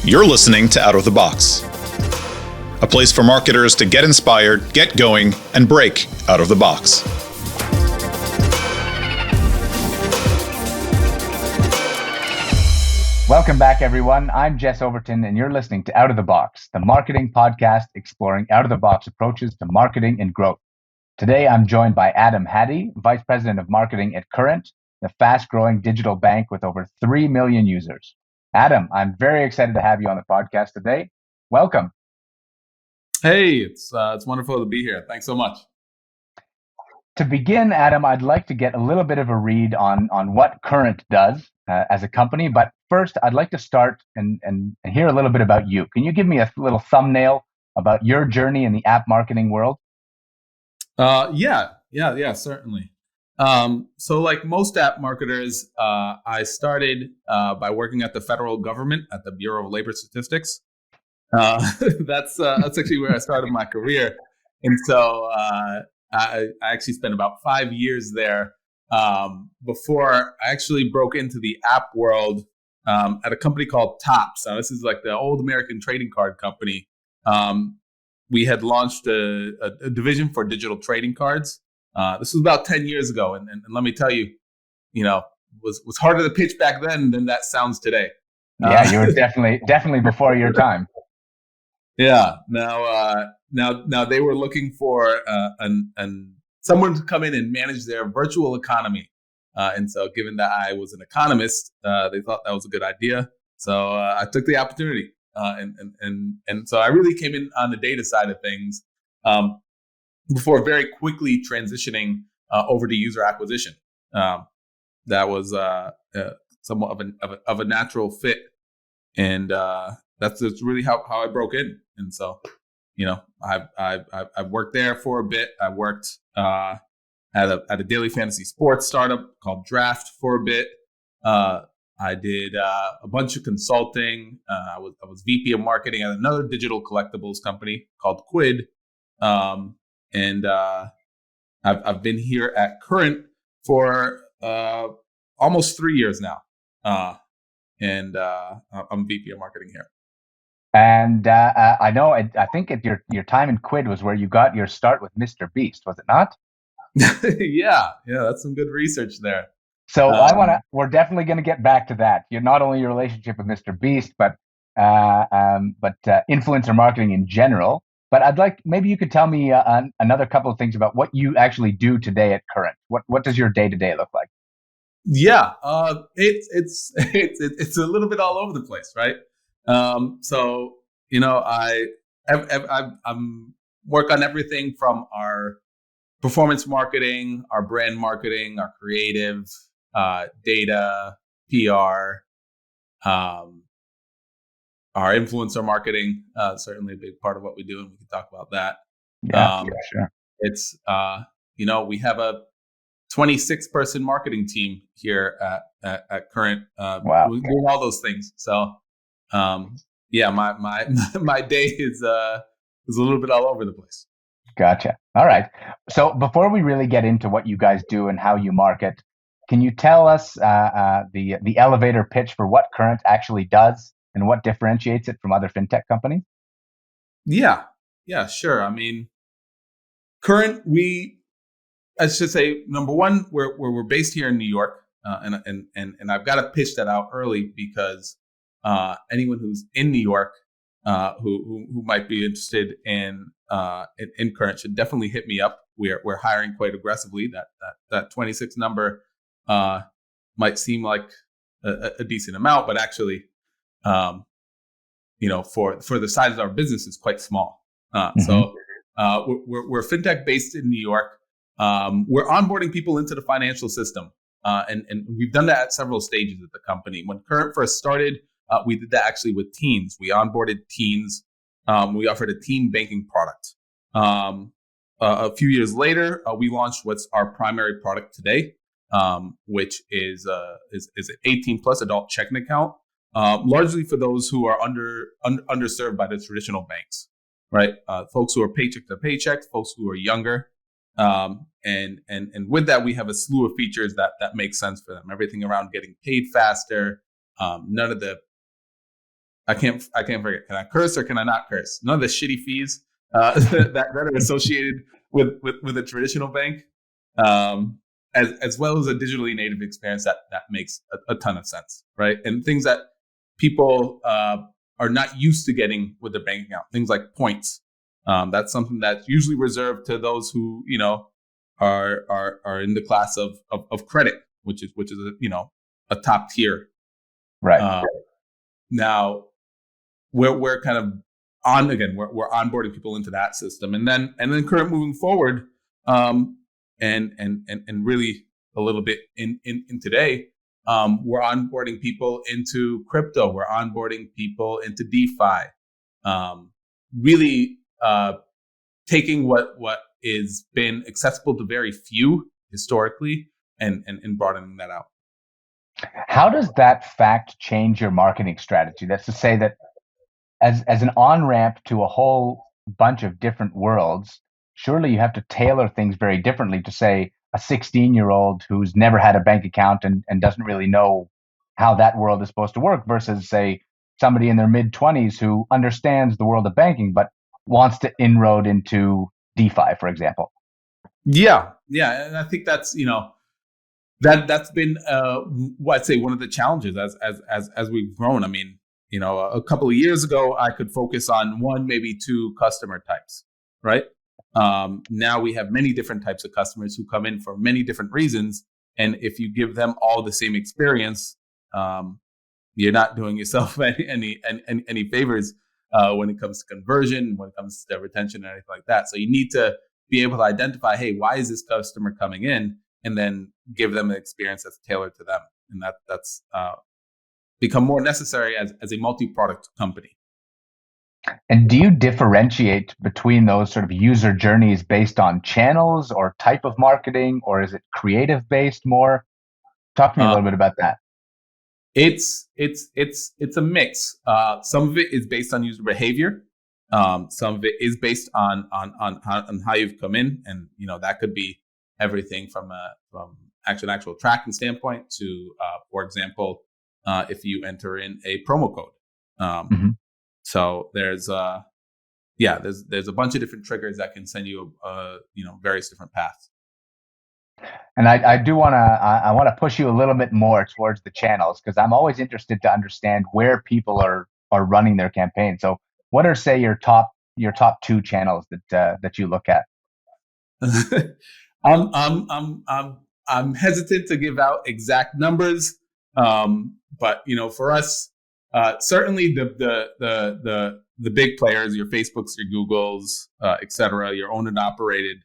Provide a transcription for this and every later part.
You're listening to Out of the Box, a place for marketers to get inspired, get going, and break out of the box. Welcome back, everyone. I'm Jess Overton, and you're listening to Out of the Box, the marketing podcast exploring out-of-the-box approaches to marketing and growth. Today, I'm joined by Adam Hadi, Vice President of Marketing at Current, the fast-growing digital bank with over 3 million users. Adam, I'm very excited to have you on the podcast today. Welcome. Hey, it's wonderful to be here. Thanks so much. To begin, Adam, I'd like to get a little bit of a read on what Current does as a company. But first, I'd like to start and hear a little bit about you. Can you give me a little thumbnail about your journey in the app marketing world? Yeah, certainly. So like most app marketers, I started by working at the federal government at the Bureau of Labor Statistics. That's actually where I started my career. And so I actually spent about 5 years there before I actually broke into the app world at a company called Topps. Now, this is like the old American trading card company. We had launched a division for digital trading cards. This was about 10 years ago. And let me tell you, was harder to pitch back then than that sounds today. Yeah, you were definitely before your time. Yeah. Now they were looking for someone to come in and manage their virtual economy. And so given that I was an economist, they thought that was a good idea. So I took the opportunity. And so I really came in on the data side of things before very quickly transitioning over to user acquisition. That was somewhat of a natural fit. And that's really how I broke in. And so, I've worked there for a bit. I worked at a daily fantasy sports startup called Draft for a bit. I did a bunch of consulting. I was VP of marketing at another digital collectibles company called Quid. And I've been here at Current for almost 3 years now. And I'm VP of marketing here. And I know, I think at your time in Quid was where you got your start with Mr. Beast, was it not? Yeah, that's some good research there. So we're definitely going to get back to that. You're not only your relationship with Mr. Beast, but influencer marketing in general. But I'd like, maybe you could tell me another couple of things about what you actually do today at Current. What does your day-to-day look like? Yeah, it's a little bit all over the place, right? So I'm work on everything from our performance marketing, our brand marketing, our creative, data, PR, our influencer marketing. Certainly a big part of what we do, and we can talk about that. Yeah, sure. It's we have a 26-person marketing team here at Current. Wow. Doing all those things. So my day is a little bit all over the place. Gotcha. All right. So before we really get into what you guys do and how you market, can you tell us the elevator pitch for what Current actually does and what differentiates it from other fintech companies? Yeah, sure. I mean, Current, I should say, number one, we're based here in New York, and I've got to pitch that out early because anyone who's in New York who might be interested in Current should definitely hit me up. We're hiring quite aggressively. That 26 number might seem like a decent amount, but actually, for the size of our business, is quite small. So we're fintech based in New York. We're onboarding people into the financial system, and we've done that at several stages of the company. When Current first started, we did that actually with teens. We onboarded teens. We offered a teen banking product. A few years later, we launched what's our primary product today, which is an 18 plus adult checking account, largely for those who are underserved by the traditional banks, right? Folks who are paycheck to paycheck, folks who are younger. And with that, we have a slew of features that make sense for them. Everything around getting paid faster, none of the I can't forget. Can I curse or can I not curse? None of the shitty fees that are associated with a traditional bank, as well as a digitally native experience that makes a ton of sense, right? And things that people are not used to getting with their bank account, things like points. That's something that's usually reserved to those who are in the class of credit, which is a top tier. Right. Now we're kind of on again. We're onboarding people into that system, and then current moving forward, and really a little bit in today, we're onboarding people into crypto. We're onboarding people into DeFi. Really taking what is been accessible to very few historically, and broadening that out. How does that fact change your marketing strategy? That's to say that as an on-ramp to a whole bunch of different worlds, surely you have to tailor things very differently to, say, a 16-year-old who's never had a bank account and doesn't really know how that world is supposed to work versus, say, somebody in their mid-20s who understands the world of banking but wants to inroad into DeFi, for example. Yeah, and I think that's that's been I'd say one of the challenges as we've grown. I mean, a couple of years ago, I could focus on one, maybe two customer types, right? Now we have many different types of customers who come in for many different reasons, and if you give them all the same experience, you're not doing yourself any favors when it comes to conversion, when it comes to retention, and anything like that. So you need to be able to identify, hey, why is this customer coming in, and then give them an experience that's tailored to them, and that's become more necessary as a multi-product company. And do you differentiate between those sort of user journeys based on channels or type of marketing, or is it creative based more? Talk to me a little bit about that. It's a mix. Some of it is based on user behavior. Some of it is based on how you've come in, and that could be everything from actual tracking standpoint to, for example, if you enter in a promo code. So there's a bunch of different triggers that can send you various different paths. And I do want to push you a little bit more towards the channels, because I'm always interested to understand where people are running their campaign. So what are, say, your top two channels that you look at? I'm hesitant to give out exact numbers, but for us, certainly the big players, your Facebooks, your Googles, et cetera, your owned and operated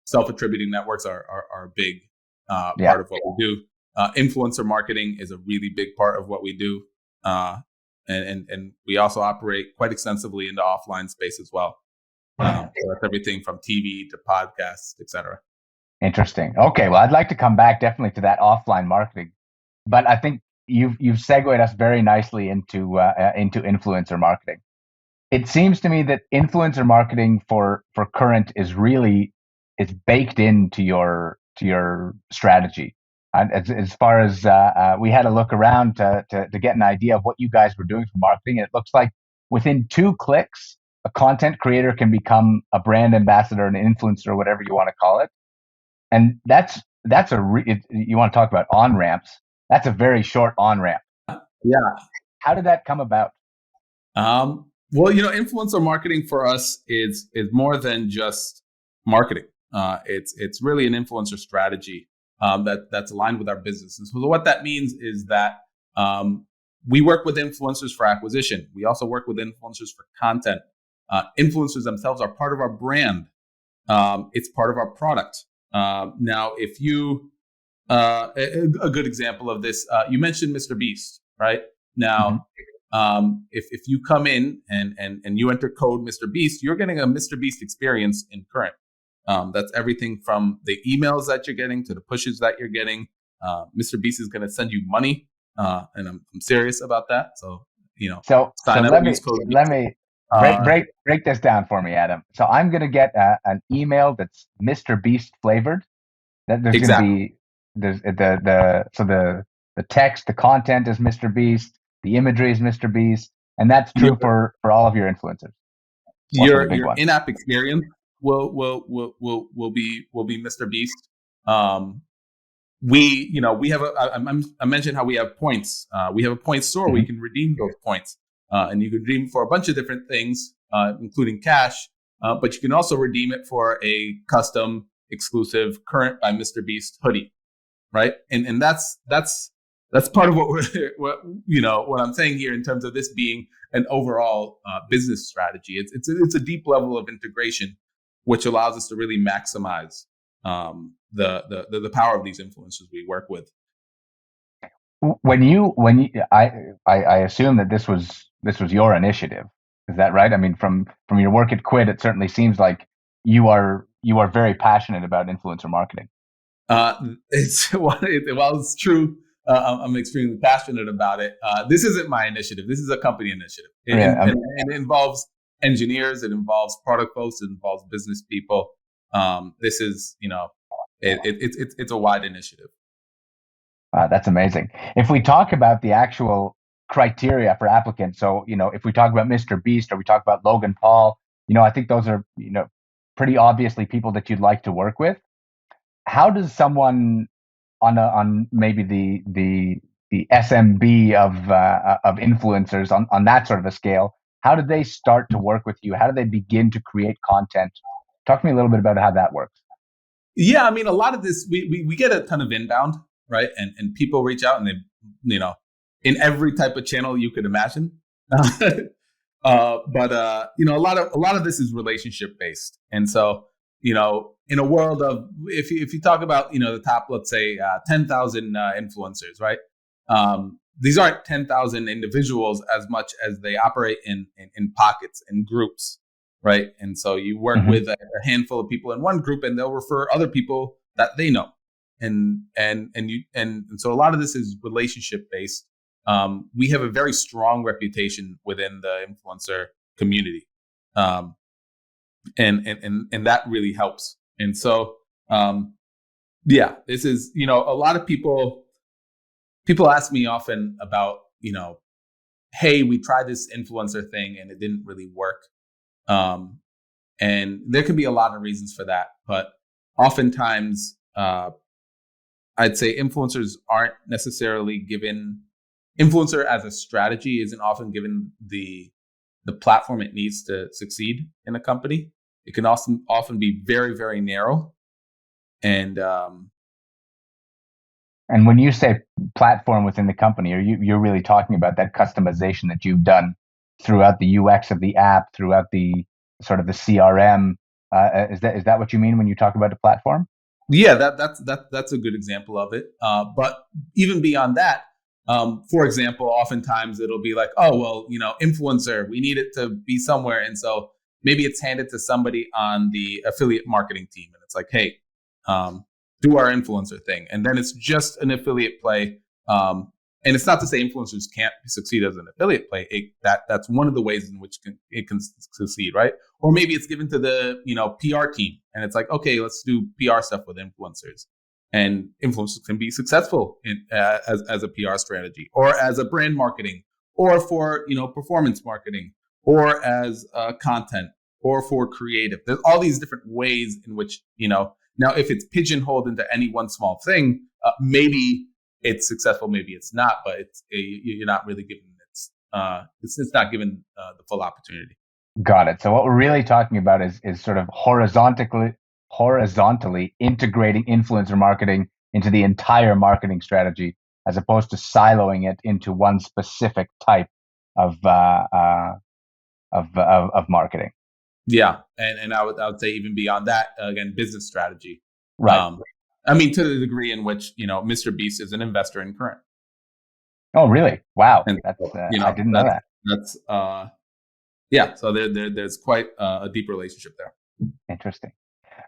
self-attributing networks are a big part of what we do. Influencer marketing is a really big part of what we do, and we also operate quite extensively in the offline space as well. So that's everything from TV to podcasts, et cetera. Interesting. Okay, well, I'd like to come back definitely to that offline marketing, but I think you've segued us very nicely into influencer marketing. It seems to me that influencer marketing for Current is baked into your strategy. As far as we had a look around to get an idea of what you guys were doing for marketing, and it looks like within 2 clicks, a content creator can become a brand ambassador, an influencer, whatever you want to call it. And you want to talk about on ramps? That's a very short on ramp. Yeah. How did that come about? Well, influencer marketing for us is more than just marketing. It's really an influencer strategy that's aligned with our business. And so what that means is that we work with influencers for acquisition. We also work with influencers for content. Influencers themselves are part of our brand. It's part of our product. Now, if you a good example of this, you mentioned Mr. Beast, right? Now, if you come in and you enter code Mr. Beast, you're getting a Mr. Beast experience in Current. That's everything from the emails that you're getting to the pushes that you're getting. Mr. Beast is going to send you money, and I'm serious about that. So So let me break this down for me, Adam. So I'm going to get an email that's Mr. Beast flavored. That there's exactly. going to be the text, the content is Mr. Beast. The imagery is Mr. Beast, and that's true for all of your influencers. Your in-app experience will be Mr. Beast. We have I mentioned how we have points. We have a point store where you can redeem those points, and you can redeem for a bunch of different things, including cash. But you can also redeem it for a custom, exclusive, current by Mr. Beast hoodie, right? And that's part of what I'm saying here in terms of this being an overall business strategy. It's a deep level of integration, which allows us to really maximize the power of these influencers we work with. I assume that this was your initiative. Is that right? I mean, from your work at Quid, it certainly seems like you are very passionate about influencer marketing. It's true. I'm extremely passionate about it. This isn't my initiative. This is a company initiative. And it involves engineers. It involves product folks. It involves business people. This is, it's a wide initiative. That's amazing. If we talk about the actual criteria for applicants, so, if we talk about Mr. Beast or we talk about Logan Paul, I think those are, pretty obviously people that you'd like to work with. How does someone on maybe the SMB of influencers on that sort of a scale, how do they start to work with you? How do they begin to create content? Talk to me a little bit about how that works. Yeah, I mean, a lot of this, we get a ton of inbound, right? And people reach out and they, in every type of channel you could imagine. But a lot of this is relationship based. And so, in a world of, if you talk about, the top, let's say 10,000 influencers, right? These aren't 10,000 individuals as much as they operate in pockets and groups, right? And so you work with a handful of people in one group, and they'll refer other people that they know, and so a lot of this is relationship based. We have a very strong reputation within the influencer community, and that really helps. And so, this is, a lot of people ask me often about, hey, we tried this influencer thing and it didn't really work. And there can be a lot of reasons for that, but oftentimes, I'd say influencers aren't necessarily given, influencer as a strategy isn't often given the platform it needs to succeed in a company. It can often be very, very narrow. And when you say platform within the company, you're really talking about that customization that you've done throughout the UX of the app, throughout the sort of the CRM. Is that what you mean when you talk about the platform? Yeah, that's a good example of it. But even beyond that, for example, oftentimes it'll be like, oh, well, influencer, we need it to be somewhere. And so maybe it's handed to somebody on the affiliate marketing team. And it's like, hey, do our influencer thing. And then it's just an affiliate play. And it's not to say influencers can't succeed as an affiliate play. That's one of the ways in which it can succeed, right? Or maybe it's given to the PR team, and it's like, okay, let's do PR stuff with influencers, and influencers can be successful as a PR strategy, or as a brand marketing, or for performance marketing, or as content, or for creative. There's all these different ways in which now if it's pigeonholed into any one small thing, maybe it's successful, maybe it's not, but you're not really given it's not given the full opportunity. Got it. So what we're really talking about is sort of horizontally integrating influencer marketing into the entire marketing strategy, as opposed to siloing it into one specific type of marketing. Yeah, and I would say even beyond that, again, business strategy. Right. I mean, to the degree in which Mr. Beast is an investor in Current. Oh, really? Wow. And, that's I didn't know that. That's So there's quite a deep relationship there. Interesting.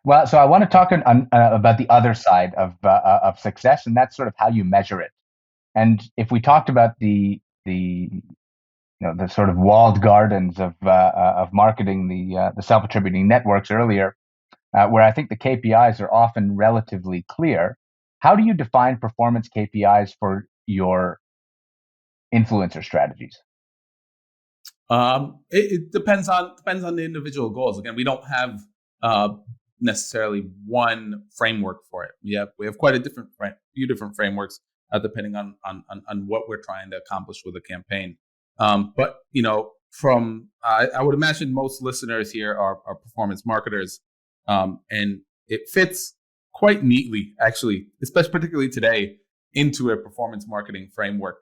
Well, so I want to talk about the other side of success, and that's sort of how you measure it. And if we talked about the sort of walled gardens of marketing, the self-attributing networks earlier, where I think the KPIs are often relatively clear, how do you define performance KPIs for your influencer strategies? It depends on the individual goals. Again, we don't have necessarily one framework for it. We have quite a few different frameworks depending on what we're trying to accomplish with a campaign. But from I would imagine most listeners here are performance marketers, and it fits quite neatly, actually, especially particularly today, into a performance marketing framework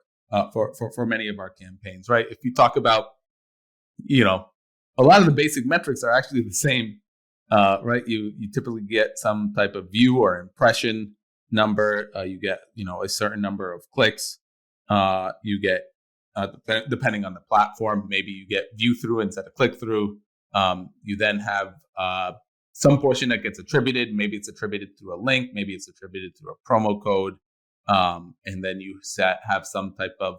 for many of our campaigns. Right? If you talk about a lot of the basic metrics are actually the same, right? You typically get some type of view or impression number. You get a certain number of clicks. You get depending on the platform, maybe you get view through instead of click through. You then have some portion that gets attributed. Maybe it's attributed to a link. Maybe it's attributed to a promo code. And then you have some type of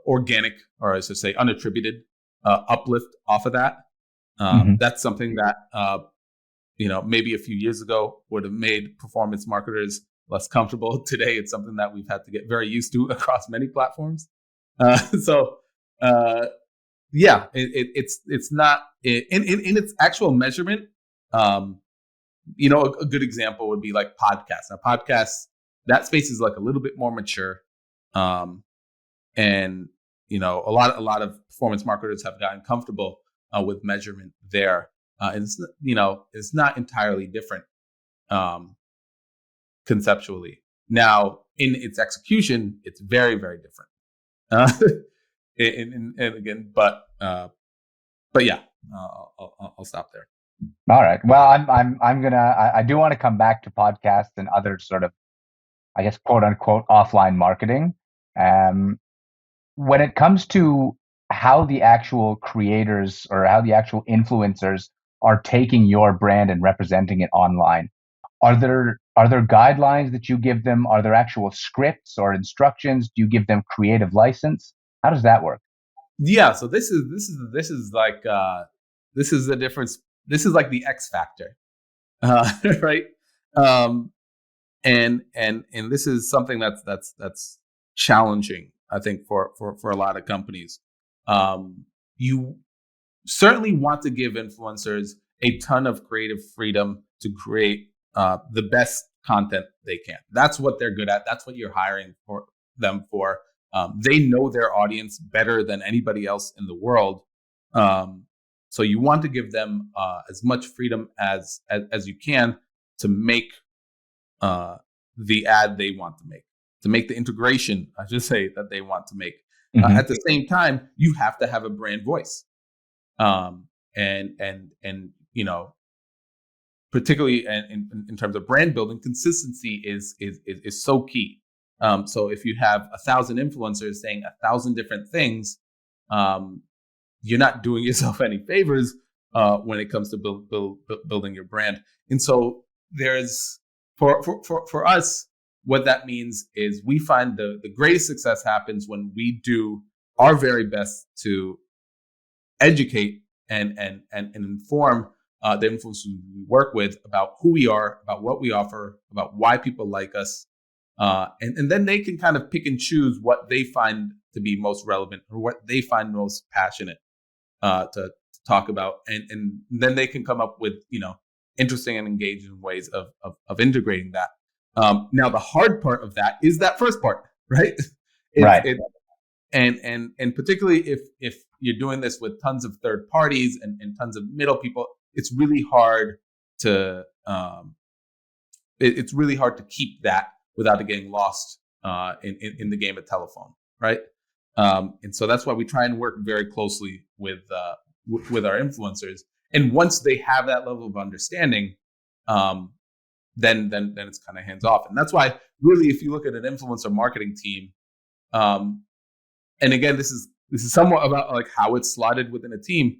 organic, or I should say unattributed, uplift off of that. That's something that maybe a few years ago would have made performance marketers less comfortable. Today, it's something that we've had to get very used to across many platforms. It's not in its actual measurement. A good example would be like podcasts. Now, podcasts, that space is like a little bit more mature. And a lot of performance marketers have gotten comfortable with measurement there. And it's not entirely different conceptually. Now, in its execution, it's very, very different. But yeah, I'll stop there. All right. Well, I do want to come back to podcasts and other sort of, I guess, quote unquote, offline marketing. When it comes to how the actual creators or how the actual influencers are taking your brand and representing it online, are there guidelines that you give them? Are there actual scripts or instructions? Do you give them creative license? How does that work? Yeah, so this is like the difference. This is like the X factor, right? And this is something that's challenging, I think, for a lot of companies. You certainly want to give influencers a ton of creative freedom to create the best content they can. That's what they're good at. That's what you're hiring them for. They know their audience better than anybody else in the world. So you want to give them as much freedom as you can to make the ad they want to make the integration, I should say, that they want to make. At the same time, you have to have a brand voice. And particularly in terms of brand building, consistency is so key. So if you have 1,000 influencers saying 1,000 different things, you're not doing yourself any favors when it comes to building your brand. And so there's for us, what that means is we find the greatest success happens when we do our very best to educate and inform the influencers we work with about who we are, about what we offer, about why people like us. And then they can kind of pick and choose what they find to be most relevant or what they find most passionate to talk about. And then they can come up with, interesting and engaging ways of integrating that. Now, the hard part of that is that first part, right? Right. And particularly if you're doing this with tons of third parties and tons of middle people, it's really hard to keep that without it getting lost in the game of telephone, right? And so that's why we try and work very closely with our influencers. And once they have that level of understanding, then it's kind of hands off. And that's why, really, if you look at an influencer marketing team, and again, this is somewhat about like how it's slotted within a team.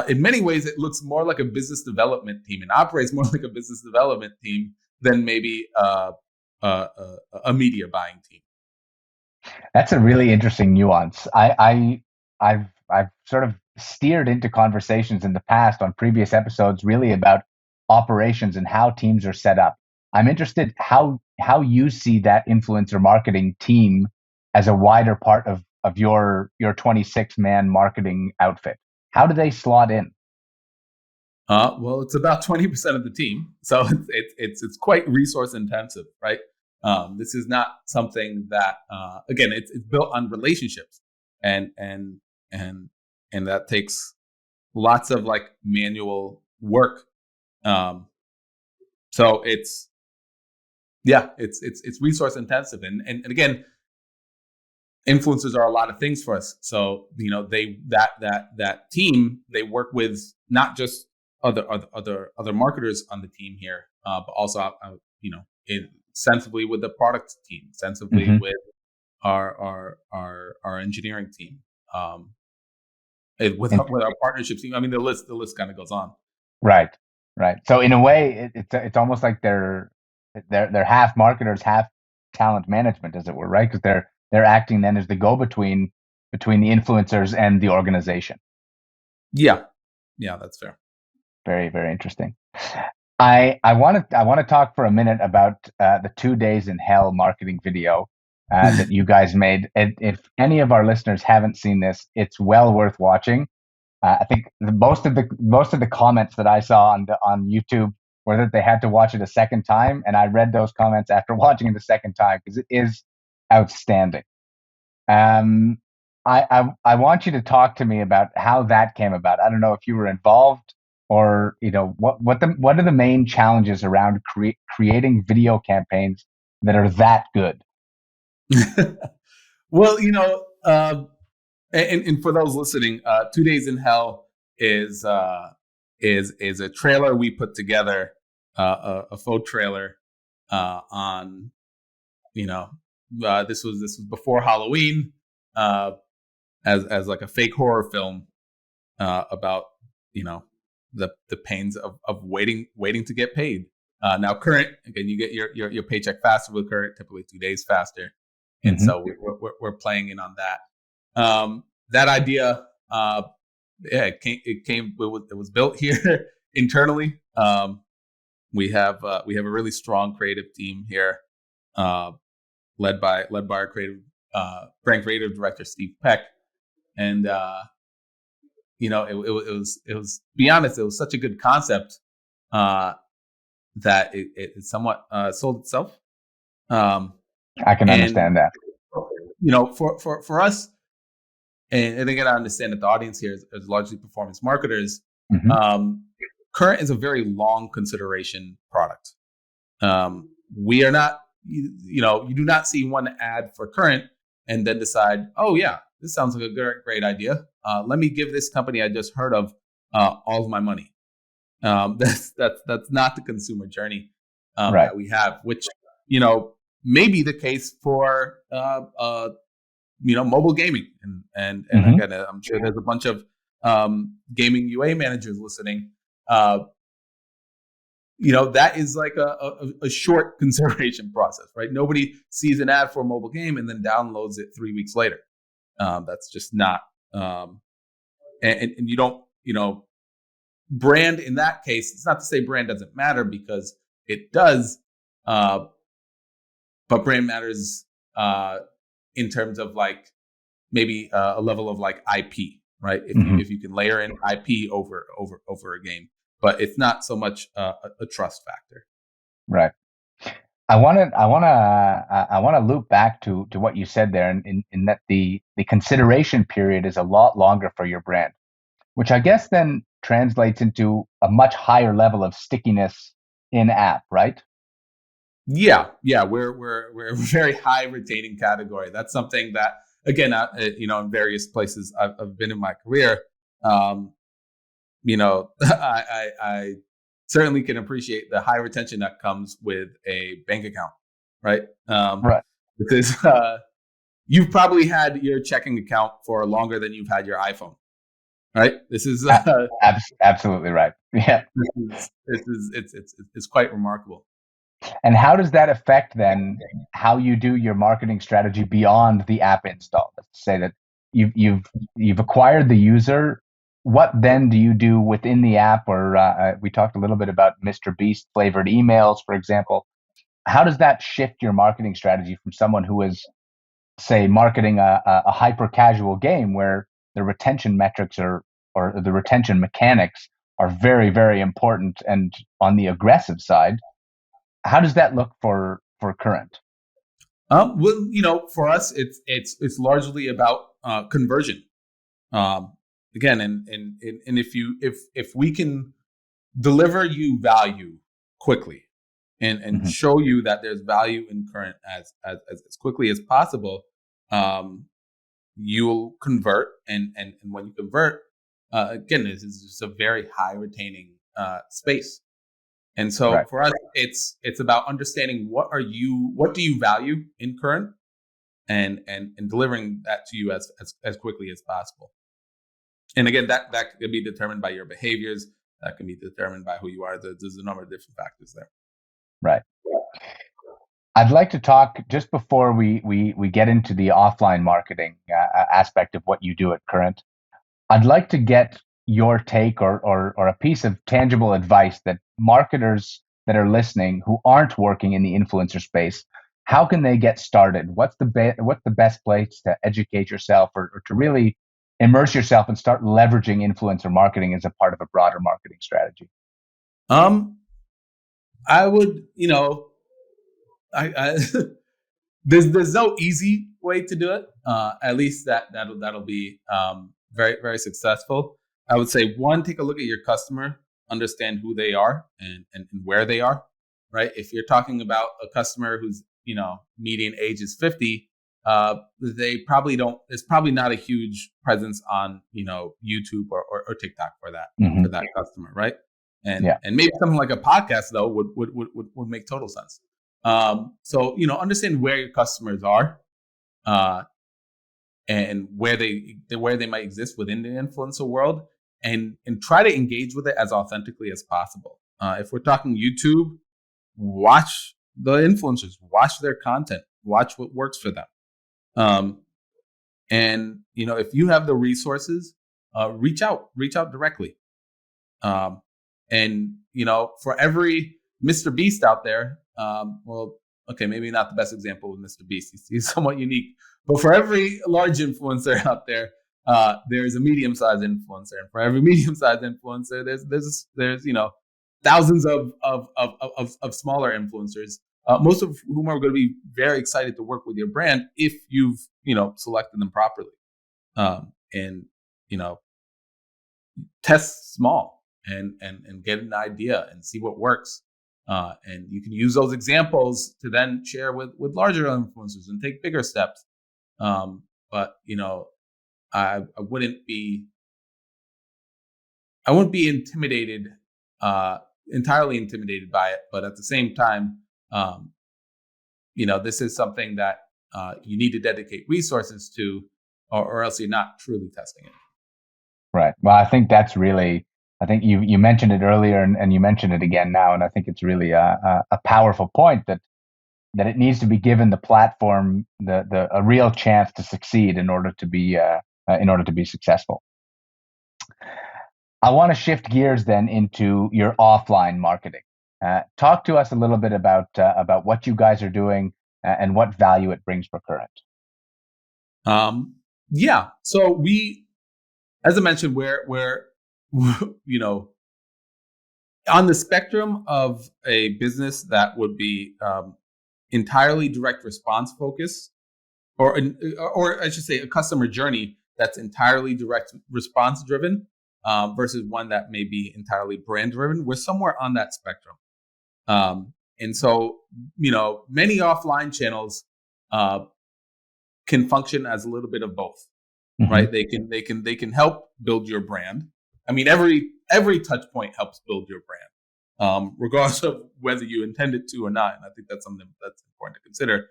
In many ways, it looks more like a business development team and operates more like a business development team than maybe a media buying team. That's a really interesting nuance. I've sort of steered into conversations in the past on previous episodes, really about operations and how teams are set up. I'm interested how you see that influencer marketing team as a wider part of your 26-man marketing outfit? How do they slot in? Well, it's about 20% of the team, so it's quite resource intensive, right? This is not something that again, it's built on relationships, and that takes lots of like manual work. So it's resource intensive, and again, influencers are a lot of things for us. So that team, they work with not just other marketers on the team here, but also sensibly with the product team, sensibly with our engineering team, with our partnerships team. I mean, the list kind of goes on. Right. So in a way, it's almost like they're half marketers, half talent management, as it were, right? Because they're acting then as the go-between between the influencers and the organization. Yeah, that's fair. Very, very interesting. I want to talk for a minute about the 2 Days in Hell marketing video that you guys made. If any of our listeners haven't seen this, it's well worth watching. I think most of the comments that I saw on YouTube were that they had to watch it a second time, and I read those comments after watching it the second time because it is outstanding. I want you to talk to me about how that came about. I don't know if you were involved, or what are the main challenges around creating video campaigns that are that good? Well, and for those listening, 2 Days in Hell is a trailer we put together, a faux trailer on, this was before Halloween, as like a fake horror film about the pains of waiting to get paid. Now, Current, again, you get your paycheck faster with Current, typically 2 days faster, and so we're playing in on that. That idea, it was built here internally. We have a really strong creative team here, led by our brand creative director Steve Peck, and it was, be honest, it was such a good concept that it somewhat sold itself. I can understand that. For us, and again, I understand that the audience here is largely performance marketers. Current is a very long consideration product. We are not, you do not see one ad for Current and then decide, oh yeah, this sounds like a great idea. Let me give this company I just heard of all of my money. That's not the consumer journey right. that we have, which may be the case for mobile gaming, and again, I'm sure there's a bunch of gaming UA managers listening. That is like a short consideration process, right? Nobody sees an ad for a mobile game and then downloads it 3 weeks later. That's just not, and you don't, brand in that case. It's not to say brand doesn't matter, because it does, but brand matters in terms of like maybe a level of like IP, right? If you can layer in IP over a game, but it's not so much a trust factor. Right. I want to loop back to what you said there, in that the consideration period is a lot longer for your brand, which I guess then translates into a much higher level of stickiness in app, right? Yeah, we're a very high retaining category. That's something that, again, in various places I've been in my career, I certainly can appreciate the high retention that comes with a bank account, right? Right. Because you've probably had your checking account for longer than you've had your iPhone, right? This is absolutely right. Yeah, it's quite remarkable. And how does that affect then how you do your marketing strategy beyond the app install? Let's say that you've acquired the user. What then do you do within the app? Or we talked a little bit about Mr. Beast flavored emails, for example. How does that shift your marketing strategy from someone who is say, marketing a hyper casual game where the retention metrics or the retention mechanics are very, very important and on the aggressive side. How does that look for current? Well, for us, it's largely about conversion. Again, and if we can deliver you value quickly and show you that there's value in current as quickly as possible, you'll convert, and when you convert, again, this is just a very high retaining space. And so for us, it's about understanding what do you value in current, and delivering that to you as quickly as possible. And again, that can be determined by your behaviors. That can be determined by who you are. There's a number of different factors there. Right. I'd like to talk just before we get into the offline marketing aspect of what you do at Current. I'd like to get your take or a piece of tangible advice that marketers that are listening who aren't working in the influencer space, how can they get started? What's the best place to educate yourself or to really immerse yourself and start leveraging influencer marketing as a part of a broader marketing strategy? I would, I there's no easy way to do it. At least that'll be very, very successful. I would say, one, take a look at your customer, understand who they are and where they are, right? If you're talking about a customer who's, median age is 50, they probably don't, there's probably not a huge presence on, YouTube or TikTok for that customer, right? And maybe something like a podcast though would make total sense. So, understand where your customers are, and where they might exist within the influencer world, and try to engage with it as authentically as possible. If we're talking YouTube, watch the influencers, watch their content, watch what works for them. And if you have the resources, reach out directly. And for every Mr. Beast out there, maybe not the best example with Mr. Beast. He's somewhat unique, but for every large influencer out there, there's a medium-sized influencer, and for every medium-sized influencer, there's thousands of smaller influencers, most of whom are going to be very excited to work with your brand if you've selected them properly, and test small and get an idea and see what works. And you can use those examples to then share with larger influencers and take bigger steps. But I wouldn't be intimidated, entirely intimidated by it. But at the same time, this is something that you need to dedicate resources to, or else you're not truly testing it. Right. Well, I think that's really. I think you mentioned it earlier and you mentioned it again now, and I think it's really a powerful point that it needs to be given the platform, a real chance to succeed in order to be successful. I want to shift gears then into your offline marketing. Talk to us a little bit about what you guys are doing and what value it brings for Current. So we, as I mentioned, we're on the spectrum of a business that would be entirely direct response focused, or I should say a customer journey that's entirely direct response driven, versus one that may be entirely brand driven. We're somewhere on that spectrum. And so, many offline channels can function as a little bit of both, right? They can help build your brand. I mean, every touch point helps build your brand, regardless of whether you intend it to or not. And I think that's something that's important to consider.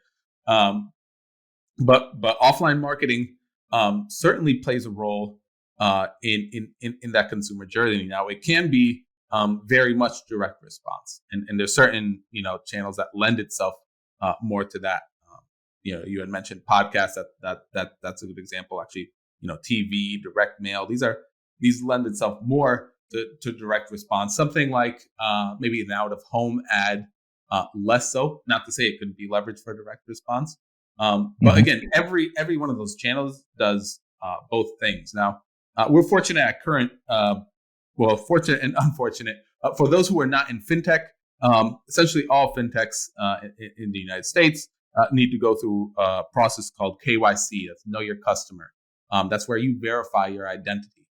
But offline marketing certainly plays a role in that consumer journey. Now, it can be very much direct response, and there's certain channels that lend itself more to that. You had mentioned podcasts. That's a good example. Actually, TV, direct mail. These lend itself more to direct response. Something like maybe an out of home ad, less so. Not to say it couldn't be leveraged for direct response, But again, every one of those channels does both things. Now, we're fortunate at current, fortunate and unfortunate. For those who are not in fintech, essentially all fintechs in the United States need to go through a process called KYC, that's Know Your Customer. That's where you verify your identity.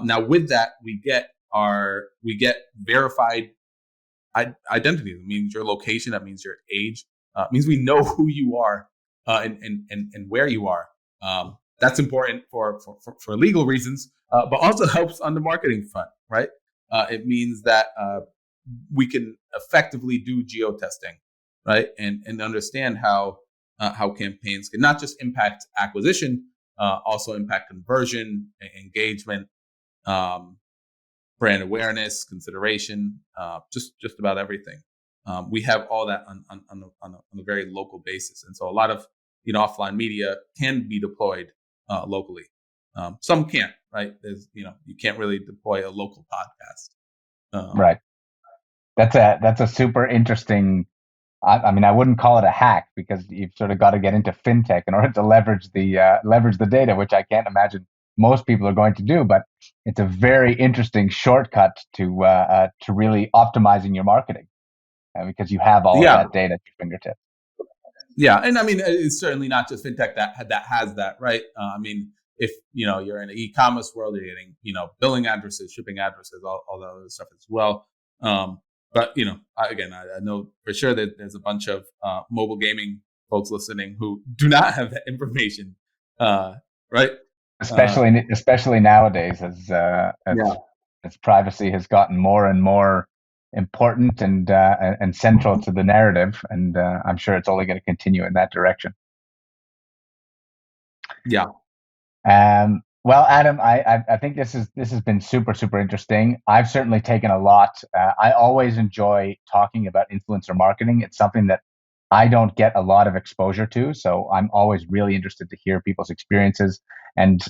Now, with that, we get verified identity. That means your location. That means your age. It means we know who you are and where you are. That's important for legal reasons, but also helps on the marketing front, right? It means that we can effectively do geo-testing, right, and understand how campaigns can not just impact acquisition, also impact conversion, engagement, brand awareness, consideration, just about everything. We have all that on a very local basis, and so a lot of offline media can be deployed locally. Some can't, right? There's you can't really deploy a local podcast. Right. That's a super interesting. I mean, I wouldn't call it a hack because you've sort of got to get into fintech in order to leverage the data, which I can't imagine most people are going to do. But it's a very interesting shortcut to really optimizing your marketing because you have all of that data at your fingertips. Yeah, and I mean, it's certainly not just fintech that has that, right? I mean, if you're in the e-commerce world, you're getting billing addresses, shipping addresses, all that other stuff as well. But I know for sure that there's a bunch of mobile gaming folks listening who do not have that information, right? Especially nowadays, as privacy has gotten more and more important and central to the narrative, and I'm sure it's only going to continue in that direction. Yeah. Well, Adam, I think this has been super interesting. I've certainly taken a lot. I always enjoy talking about influencer marketing. It's something that I don't get a lot of exposure to, so I'm always really interested to hear people's experiences. And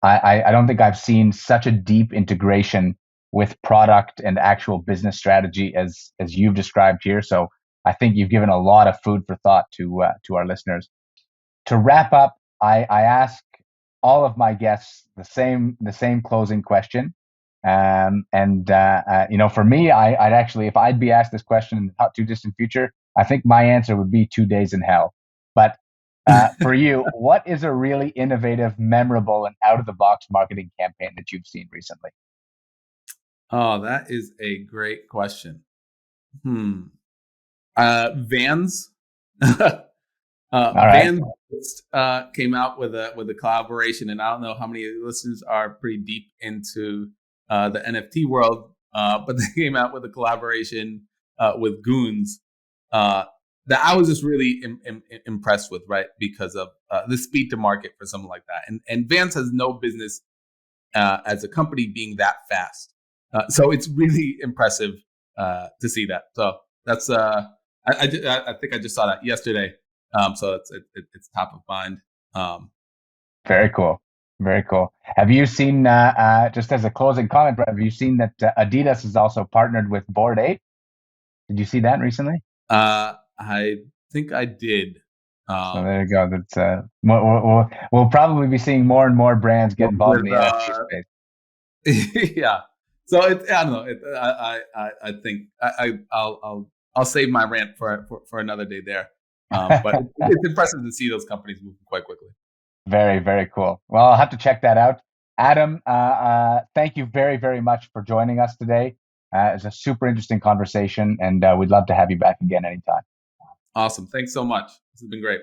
I don't think I've seen such a deep integration with product and actual business strategy as you've described here. So I think you've given a lot of food for thought to our listeners. To wrap up, I ask all of my guests the same closing question. For me, I'd actually, if I'd be asked this question in the not too distant future, I think my answer would be 2 days in hell. But for you, what is a really innovative, memorable, and out of the box marketing campaign that you've seen recently? Oh, that is a great question. Vans. Vans came out with a collaboration, and I don't know how many listeners are pretty deep into the NFT world, but they came out with a collaboration with Goons that I was just really impressed with, right? Because of the speed to market for something like that, and Vans has no business as a company being that fast, so it's really impressive to see that. So that's I think I just saw that yesterday. So it's top of mind. Very cool. Very cool. Have you seen, just as a closing comment, have you seen that Adidas has also partnered with Bored Ape? Did you see that recently? I think I did. So there you go. That's we'll probably be seeing more and more brands get involved in the NFT space. Yeah. So I don't know. I think I'll save my rant for another day there. But it's impressive to see those companies moving quite quickly. Very, very cool. Well, I'll have to check that out. Adam, thank you very, very much for joining us today. It's a super interesting conversation, and we'd love to have you back again anytime. Awesome. Thanks so much. This has been great.